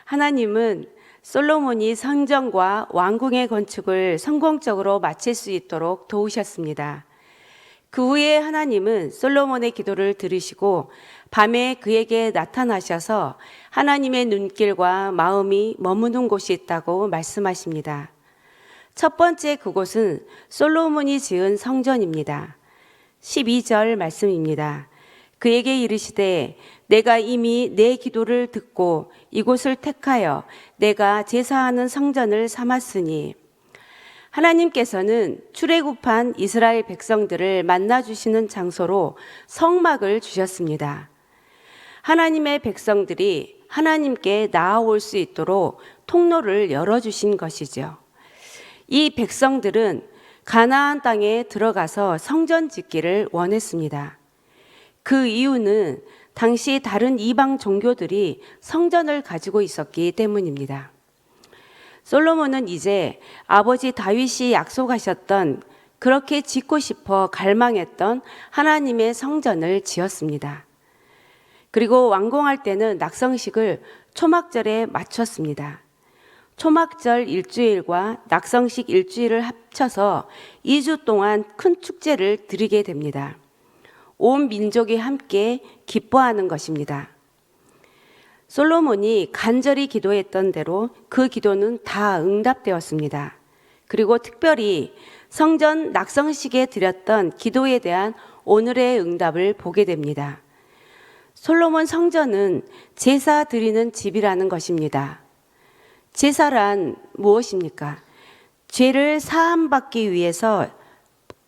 하나님은 솔로몬이 성전과 왕궁의 건축을 성공적으로 마칠 수 있도록 도우셨습니다. 그 후에 하나님은 솔로몬의 기도를 들으시고 밤에 그에게 나타나셔서 하나님의 눈길과 마음이 머무는 곳이 있다고 말씀하십니다. 첫 번째 그곳은 솔로몬이 지은 성전입니다. 12절 말씀입니다. 그에게 이르시되 내가 이미 내 기도를 듣고 이곳을 택하여 내가 제사하는 성전을 삼았으니, 하나님께서는 출애굽한 이스라엘 백성들을 만나주시는 장소로 성막을 주셨습니다. 하나님의 백성들이 하나님께 나아올 수 있도록 통로를 열어주신 것이죠. 이 백성들은 가나안 땅에 들어가서 성전 짓기를 원했습니다. 그 이유는 당시 다른 이방 종교들이 성전을 가지고 있었기 때문입니다. 솔로몬은 이제 아버지 다윗이 약속하셨던, 그렇게 짓고 싶어 갈망했던 하나님의 성전을 지었습니다. 그리고 완공할 때는 낙성식을 초막절에 마쳤습니다. 초막절 일주일과 낙성식 일주일을 합쳐서 2주 동안 큰 축제를 드리게 됩니다. 온 민족이 함께 기뻐하는 것입니다. 솔로몬이 간절히 기도했던 대로 그 기도는 다 응답되었습니다. 그리고 특별히 성전 낙성식에 드렸던 기도에 대한 오늘의 응답을 보게 됩니다. 솔로몬 성전은 제사 드리는 집이라는 것입니다. 제사란 무엇입니까? 죄를 사함받기 위해서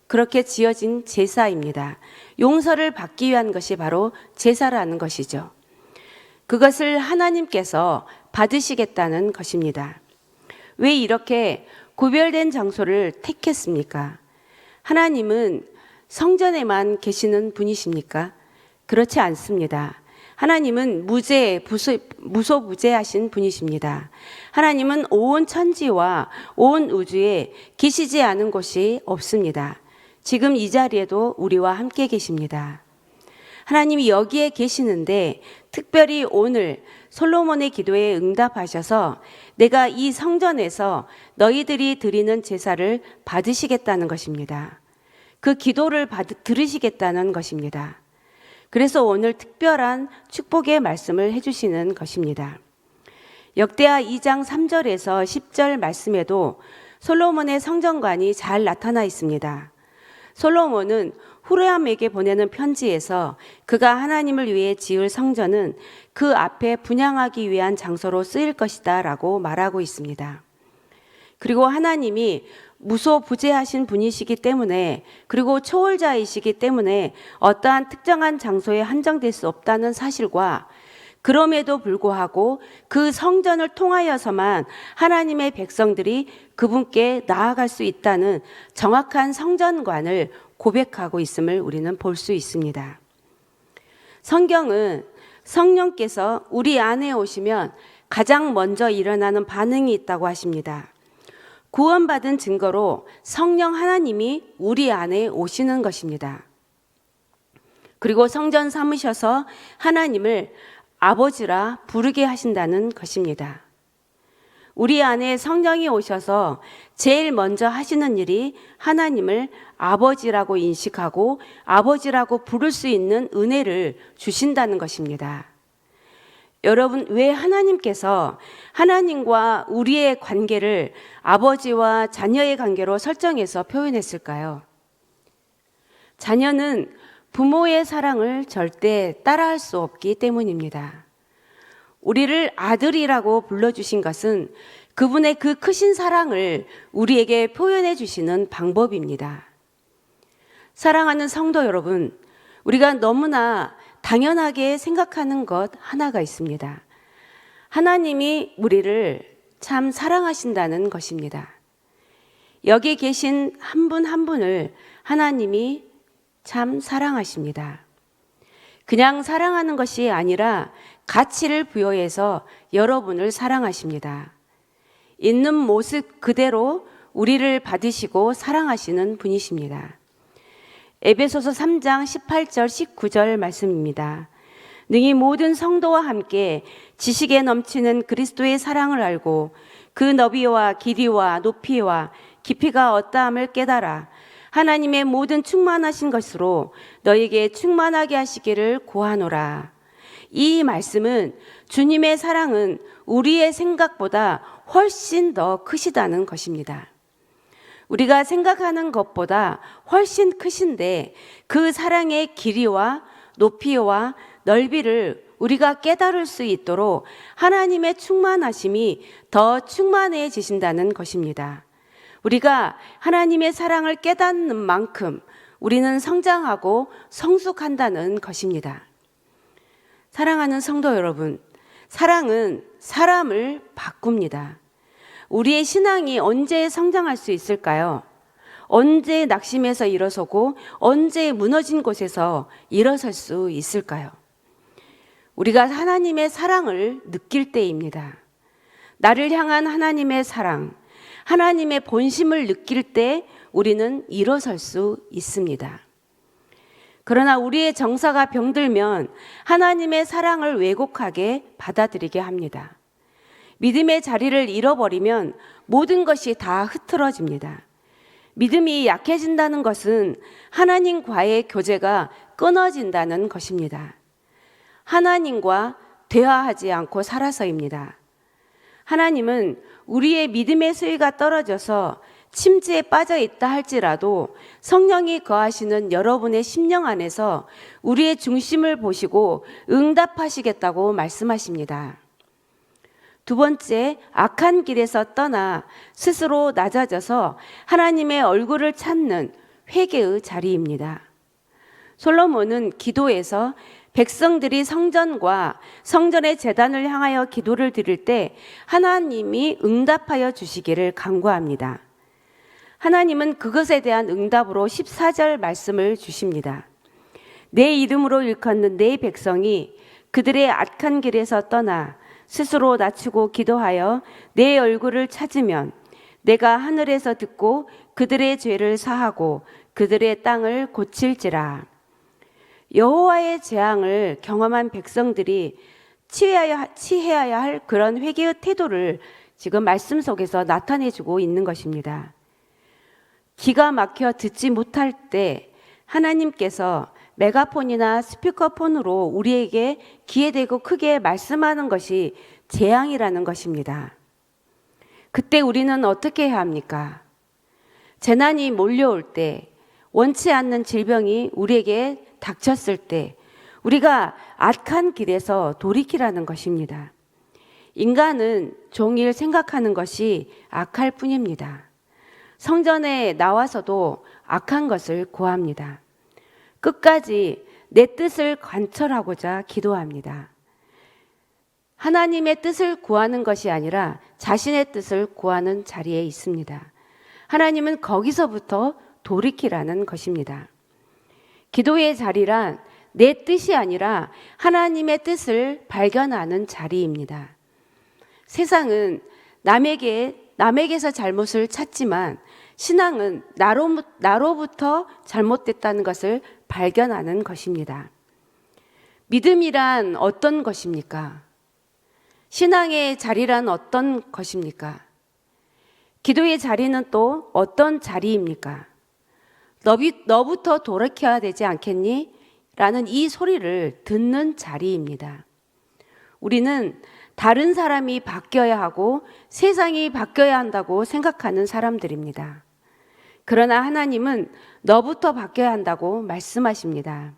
그렇게 지어진 제사입니다. 용서를 받기 위한 것이 바로 제사라는 것이죠. 그것을 하나님께서 받으시겠다는 것입니다. 왜 이렇게 구별된 장소를 택했습니까? 하나님은 성전에만 계시는 분이십니까? 그렇지 않습니다. 하나님은 무소부재하신 분이십니다. 하나님은 온 천지와 온 우주에 계시지 않은 곳이 없습니다. 지금 이 자리에도 우리와 함께 계십니다. 하나님이 여기에 계시는데 특별히 오늘 솔로몬의 기도에 응답하셔서 내가 이 성전에서 너희들이 드리는 제사를 받으시겠다는 것입니다. 그 기도를 들으시겠다는 것입니다. 그래서 오늘 특별한 축복의 말씀을 해주시는 것입니다. 역대하 2장 3절에서 10절 말씀에도 솔로몬의 성전관이 잘 나타나 있습니다. 솔로몬은 후레암에게 보내는 편지에서 그가 하나님을 위해 지을 성전은 그 앞에 분향하기 위한 장소로 쓰일 것이다 라고 말하고 있습니다. 그리고 하나님이 무소부재하신 분이시기 때문에, 그리고 초월자이시기 때문에 어떠한 특정한 장소에 한정될 수 없다는 사실과, 그럼에도 불구하고 그 성전을 통하여서만 하나님의 백성들이 그분께 나아갈 수 있다는 정확한 성전관을 고백하고 있음을 우리는 볼 수 있습니다. 성경은 성령께서 우리 안에 오시면 가장 먼저 일어나는 반응이 있다고 하십니다. 구원받은 증거로 성령 하나님이 우리 안에 오시는 것입니다. 그리고 성전 삼으셔서 하나님을 아버지라 부르게 하신다는 것입니다. 우리 안에 성령이 오셔서 제일 먼저 하시는 일이 하나님을 아버지라고 인식하고 아버지라고 부를 수 있는 은혜를 주신다는 것입니다. 여러분, 왜 하나님께서 하나님과 우리의 관계를 아버지와 자녀의 관계로 설정해서 표현했을까요? 자녀는 부모의 사랑을 절대 따라할 수 없기 때문입니다. 우리를 아들이라고 불러주신 것은 그분의 그 크신 사랑을 우리에게 표현해 주시는 방법입니다. 사랑하는 성도 여러분, 우리가 너무나 당연하게 생각하는 것 하나가 있습니다. 하나님이 우리를 참 사랑하신다는 것입니다. 여기 계신 한 분 한 분을 하나님이 참 사랑하십니다. 그냥 사랑하는 것이 아니라 가치를 부여해서 여러분을 사랑하십니다. 있는 모습 그대로 우리를 받으시고 사랑하시는 분이십니다. 에베소서 3장 18절 19절 말씀입니다. 능히 모든 성도와 함께 지식에 넘치는 그리스도의 사랑을 알고 그 너비와 길이와 높이와 깊이가 어떠함을 깨달아 하나님의 모든 충만하신 것으로 너에게 충만하게 하시기를 구하노라. 이 말씀은 주님의 사랑은 우리의 생각보다 훨씬 더 크시다는 것입니다. 우리가 생각하는 것보다 훨씬 크신데 그 사랑의 길이와 높이와 넓이를 우리가 깨달을 수 있도록 하나님의 충만하심이 더 충만해지신다는 것입니다. 우리가 하나님의 사랑을 깨닫는 만큼 우리는 성장하고 성숙한다는 것입니다. 사랑하는 성도 여러분, 사랑은 사람을 바꿉니다. 우리의 신앙이 언제 성장할 수 있을까요? 언제 낙심해서 일어서고 언제 무너진 곳에서 일어설 수 있을까요? 우리가 하나님의 사랑을 느낄 때입니다. 나를 향한 하나님의 사랑, 하나님의 본심을 느낄 때 우리는 일어설 수 있습니다. 그러나 우리의 정서가 병들면 하나님의 사랑을 왜곡하게 받아들이게 합니다. 믿음의 자리를 잃어버리면 모든 것이 다 흐트러집니다. 믿음이 약해진다는 것은 하나님과의 교제가 끊어진다는 것입니다. 하나님과 대화하지 않고 살아서입니다. 하나님은 우리의 믿음의 수위가 떨어져서 침체에 빠져 있다 할지라도 성령이 거하시는 여러분의 심령 안에서 우리의 중심을 보시고 응답하시겠다고 말씀하십니다. 두 번째, 악한 길에서 떠나 스스로 낮아져서 하나님의 얼굴을 찾는 회개의 자리입니다. 솔로몬은 기도에서 백성들이 성전과 성전의 제단을 향하여 기도를 드릴 때 하나님이 응답하여 주시기를 간구합니다. 하나님은 그것에 대한 응답으로 14절 말씀을 주십니다. 내 이름으로 일컫는 내 백성이 그들의 악한 길에서 떠나 스스로 낮추고 기도하여 내 얼굴을 찾으면 내가 하늘에서 듣고 그들의 죄를 사하고 그들의 땅을 고칠지라. 여호와의 재앙을 경험한 백성들이 취해야 할 그런 회개의 태도를 지금 말씀 속에서 나타내주고 있는 것입니다. 기가 막혀 듣지 못할 때 하나님께서 메가폰이나 스피커폰으로 우리에게 귀에 대고 크게 말씀하는 것이 재앙이라는 것입니다. 그때 우리는 어떻게 해야 합니까? 재난이 몰려올 때, 원치 않는 질병이 우리에게 닥쳤을 때 우리가 악한 길에서 돌이키라는 것입니다. 인간은 종일 생각하는 것이 악할 뿐입니다. 성전에 나와서도 악한 것을 구합니다. 끝까지 내 뜻을 관철하고자 기도합니다. 하나님의 뜻을 구하는 것이 아니라 자신의 뜻을 구하는 자리에 있습니다. 하나님은 거기서부터 돌이키라는 것입니다. 기도의 자리란 내 뜻이 아니라 하나님의 뜻을 발견하는 자리입니다. 세상은 남에게서 잘못을 찾지만 신앙은 나로부터 잘못됐다는 것을 발견하는 것입니다. 믿음이란 어떤 것입니까? 신앙의 자리란 어떤 것입니까? 기도의 자리는 또 어떤 자리입니까? 너부터 돌이켜야 되지 않겠니? 라는 이 소리를 듣는 자리입니다. 우리는 다른 사람이 바뀌어야 하고 세상이 바뀌어야 한다고 생각하는 사람들입니다. 그러나 하나님은 너부터 바뀌어야 한다고 말씀하십니다.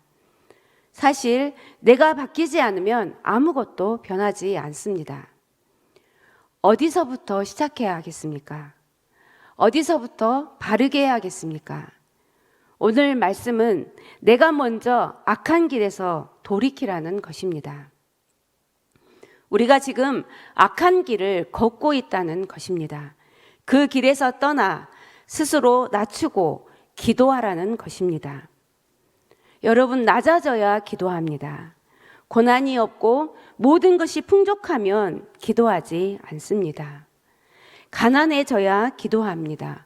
사실 내가 바뀌지 않으면 아무것도 변하지 않습니다. 어디서부터 시작해야 하겠습니까? 어디서부터 바르게 해야겠습니까? 오늘 말씀은 내가 먼저 악한 길에서 돌이키라는 것입니다. 우리가 지금 악한 길을 걷고 있다는 것입니다. 그 길에서 떠나 스스로 낮추고 기도하라는 것입니다. 여러분, 낮아져야 기도합니다. 고난이 없고 모든 것이 풍족하면 기도하지 않습니다. 가난해져야 기도합니다.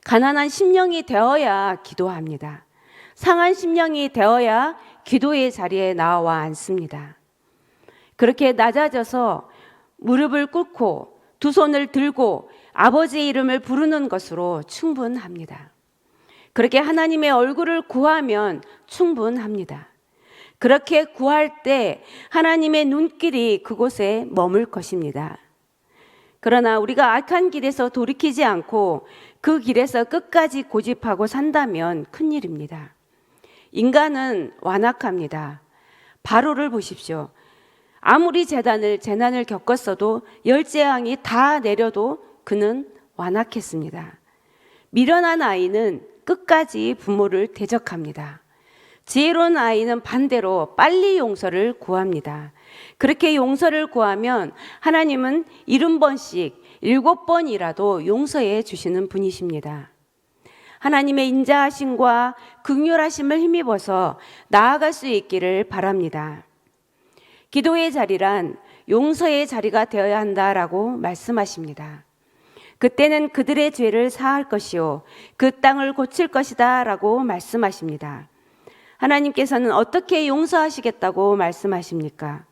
가난한 심령이 되어야 기도합니다. 상한 심령이 되어야 기도의 자리에 나와 앉습니다. 그렇게 낮아져서 무릎을 꿇고 두 손을 들고 아버지의 이름을 부르는 것으로 충분합니다. 그렇게 하나님의 얼굴을 구하면 충분합니다. 그렇게 구할 때 하나님의 눈길이 그곳에 머물 것입니다. 그러나 우리가 악한 길에서 돌이키지 않고 그 길에서 끝까지 고집하고 산다면 큰일입니다. 인간은 완악합니다. 바로를 보십시오. 아무리 재난을 겪었어도 열재앙이 다 내려도 그는 완악했습니다. 미련한 아이는 끝까지 부모를 대적합니다. 지혜로운 아이는 반대로 빨리 용서를 구합니다. 그렇게 용서를 구하면 하나님은 70번씩 7번이라도 용서해 주시는 분이십니다. 하나님의 인자하심과 긍휼하심을 힘입어서 나아갈 수 있기를 바랍니다. 기도의 자리란 용서의 자리가 되어야 한다라고 말씀하십니다. 그때는 그들의 죄를 사할 것이요 그 땅을 고칠 것이다 라고 말씀하십니다. 하나님께서는 어떻게 용서하시겠다고 말씀하십니까?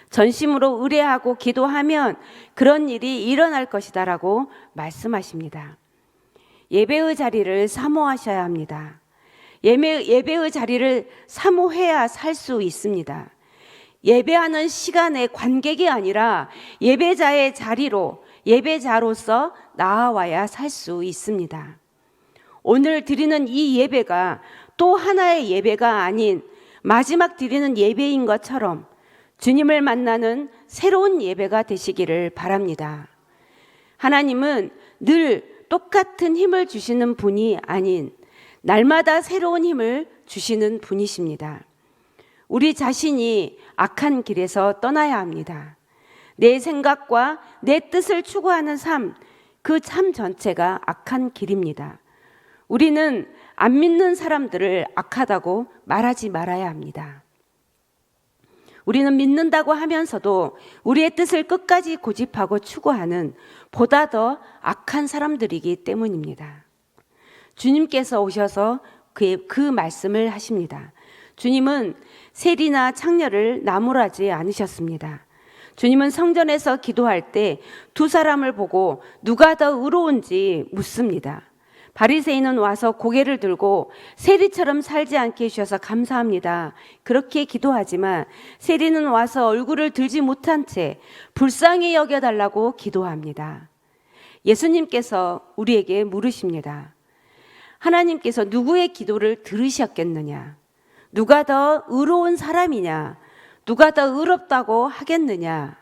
전심으로 의뢰하고 기도하면 그런 일이 일어날 것이다 라고 말씀하십니다. 예배의 자리를 사모하셔야 합니다. 예배의 자리를 사모해야 살 수 있습니다. 예배하는 시간의 관객이 아니라 예배자의 자리로 예배자로서 나아와야 살 수 있습니다. 오늘 드리는 이 예배가 또 하나의 예배가 아닌 마지막 드리는 예배인 것처럼 주님을 만나는 새로운 예배가 되시기를 바랍니다. 하나님은 늘 똑같은 힘을 주시는 분이 아닌 날마다 새로운 힘을 주시는 분이십니다. 우리 자신이 악한 길에서 떠나야 합니다. 내 생각과 내 뜻을 추구하는 삶, 그 삶 전체가 악한 길입니다. 우리는 안 믿는 사람들을 악하다고 말하지 말아야 합니다. 우리는 믿는다고 하면서도 우리의 뜻을 끝까지 고집하고 추구하는 보다 더 악한 사람들이기 때문입니다. 주님께서 오셔서 그 말씀을 하십니다. 주님은 세리나 창녀를 나무라지 않으셨습니다. 주님은 성전에서 기도할 때 두 사람을 보고 누가 더 의로운지 묻습니다. 바리새인은 와서 고개를 들고 세리처럼 살지 않게 해주셔서 감사합니다. 그렇게 기도하지만 세리는 와서 얼굴을 들지 못한 채 불쌍히 여겨달라고 기도합니다. 예수님께서 우리에게 물으십니다. 하나님께서 누구의 기도를 들으셨겠느냐? 누가 더 의로운 사람이냐? 누가 더 의롭다고 하겠느냐?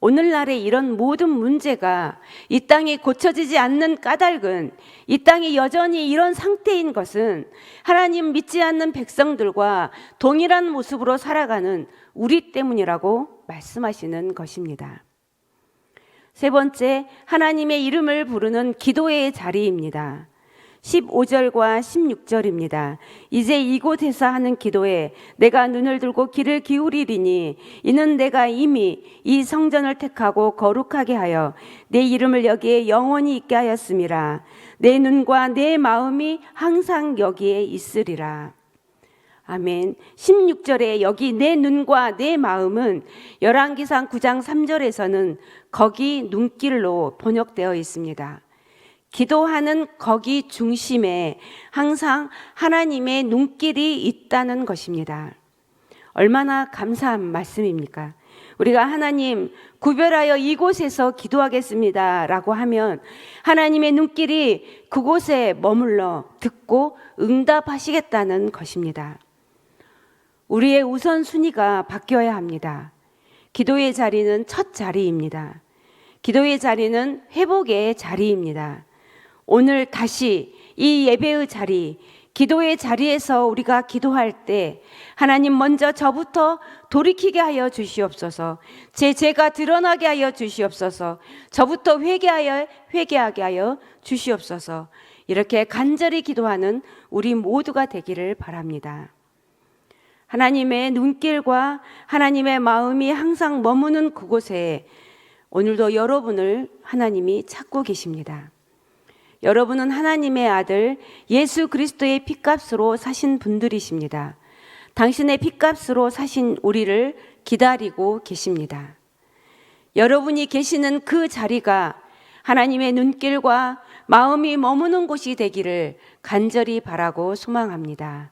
오늘날의 이런 모든 문제가 이 땅이 고쳐지지 않는 까닭은, 이 땅이 여전히 이런 상태인 것은 하나님 믿지 않는 백성들과 동일한 모습으로 살아가는 우리 때문이라고 말씀하시는 것입니다. 세 번째, 하나님의 이름을 부르는 기도의 자리입니다. 15절과 16절입니다. 이제 이곳에서 하는 기도에 내가 눈을 들고 귀를 기울이리니 이는 내가 이미 이 성전을 택하고 거룩하게 하여 내 이름을 여기에 영원히 있게 하였음이라. 내 눈과 내 마음이 항상 여기에 있으리라. 아멘. 16절에 여기 내 눈과 내 마음은 열왕기상 9장 3절에서는 거기 눈길로 번역되어 있습니다. 기도하는 거기 중심에 항상 하나님의 눈길이 있다는 것입니다. 얼마나 감사한 말씀입니까? 우리가 하나님 구별하여 이곳에서 기도하겠습니다 라고 하면 하나님의 눈길이 그곳에 머물러 듣고 응답하시겠다는 것입니다. 우리의 우선순위가 바뀌어야 합니다. 기도의 자리는 첫 자리입니다. 기도의 자리는 회복의 자리입니다. 오늘 다시 이 예배의 자리, 기도의 자리에서 우리가 기도할 때 하나님 먼저 저부터 돌이키게 하여 주시옵소서. 제 죄가 드러나게 하여 주시옵소서. 저부터 회개하게 하여 주시옵소서. 이렇게 간절히 기도하는 우리 모두가 되기를 바랍니다. 하나님의 눈길과 하나님의 마음이 항상 머무는 그곳에 오늘도 여러분을 하나님이 찾고 계십니다. 여러분은 하나님의 아들 예수 그리스도의 피값으로 사신 분들이십니다. 당신의 핏값으로 사신 우리를 기다리고 계십니다. 여러분이 계시는 그 자리가 하나님의 눈길과 마음이 머무는 곳이 되기를 간절히 바라고 소망합니다.